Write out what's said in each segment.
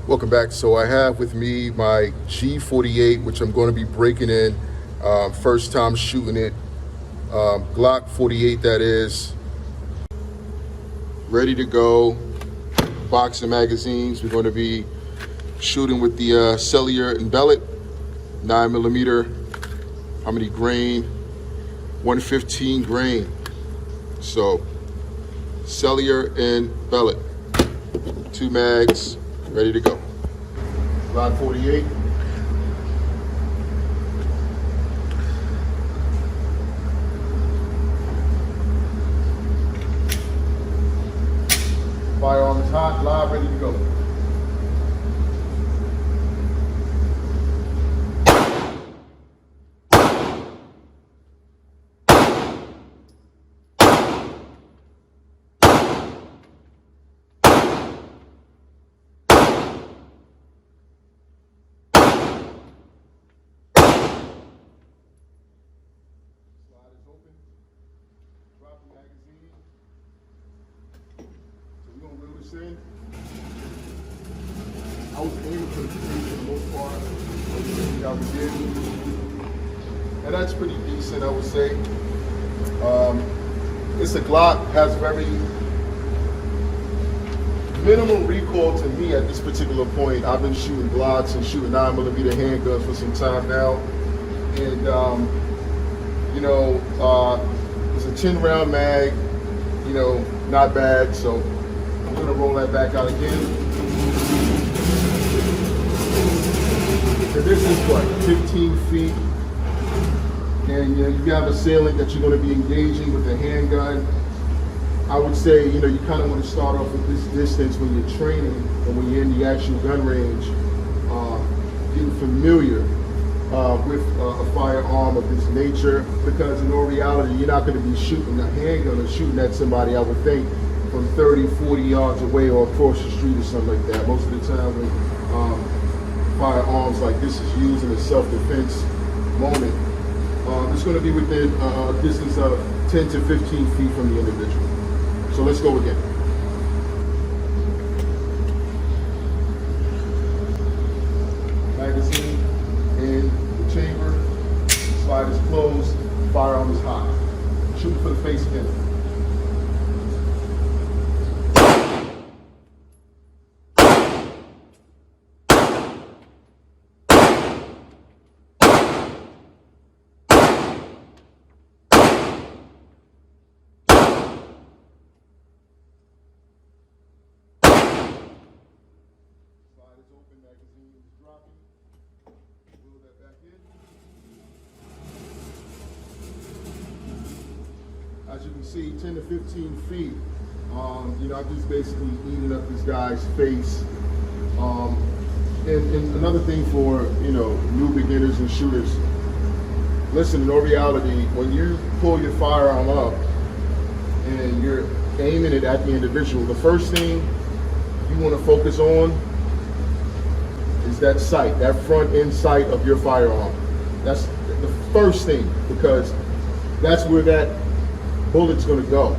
Welcome back. So I have with me my G48, which I'm going to be breaking in. First time shooting it. Glock 48, that is. Ready to go. Box of magazines. We're going to be shooting with the cellular and bellet. 9mm. How many grain? 115 grain. So cellular and bellet. 2 mags. Ready to go. Glock 48. Firearm is hot, live, ready to go. Open, drop the magazine. So we're gonna reel this in. I was aiming for the face for the most part. How we did. And that's pretty decent, I would say. It's a Glock, has very minimal recoil to me at this particular point. I've been shooting Glocks and shooting 9mm handguns for some time now. And it's a 10-round mag, not bad. So I'm gonna roll that back out again. So this is what, 15 feet. And you have a assailant that you're gonna be engaging with a handgun. I would say, you kind of want to start off with this distance when you're training and when you're in the actual gun range, getting familiar with a firearm of this nature, because in all reality, you're not going to be shooting a handgun or shooting at somebody, I would think, from 30, 40 yards away or across the street or something like that. Most of the time when firearms like this is used in a self-defense moment, it's going to be within a distance of 10 to 15 feet from the individual. So let's go again. Magazine in the chamber, slide is closed, firearm is hot. Shooting for the face again. Slide is open, magazine is dropping. Wheel that back in. As you can see, 10 to 15 feet. I'm just basically eating up this guy's face. And another thing for, new beginners and shooters, listen, in all reality, when you pull your firearm up and you're aiming it at the individual, the first thing you want to focus on is that sight, that front end sight of your firearm. That's the first thing, because that's where that bullet's going to go.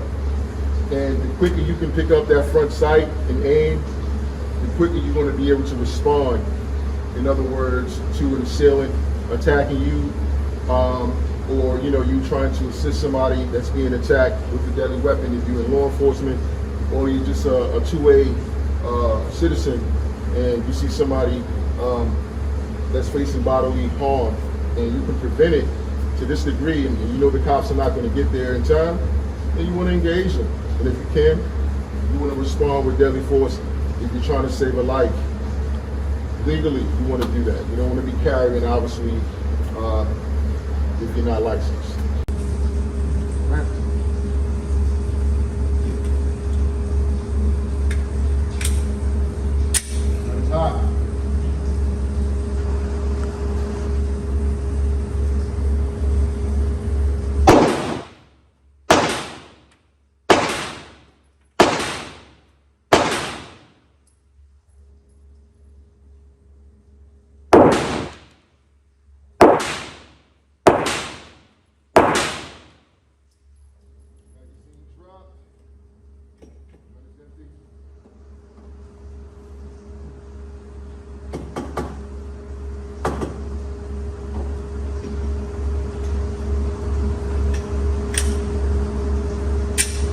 And the quicker you can pick up that front sight and aim, the quicker you're going to be able to respond. In other words, to an assailant attacking you, or you trying to assist somebody that's being attacked with a deadly weapon, if you're in law enforcement, or you're just a two-way citizen and you see somebody that's facing bodily harm and you can prevent it to this degree, and the cops are not going to get there in time, then you want to engage them. And if you can, you want to respond with deadly force if you're trying to save a life. Legally, you want to do that. You don't want to be carrying, obviously, if you're not licensed. Right. It's hot.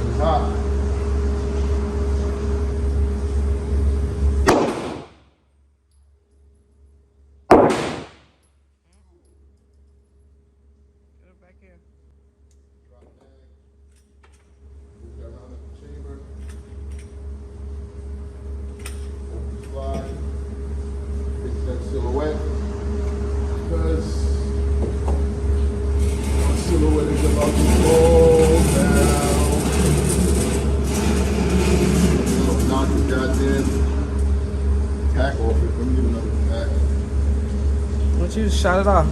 It's hot. Get it back here. Drop bag. Move that around the chamber. Open the slide. Fix that silhouette. Because the silhouette is about to fall down. Knock the goddamn tack off it. Let me get another tack. Why don't you just shut it off?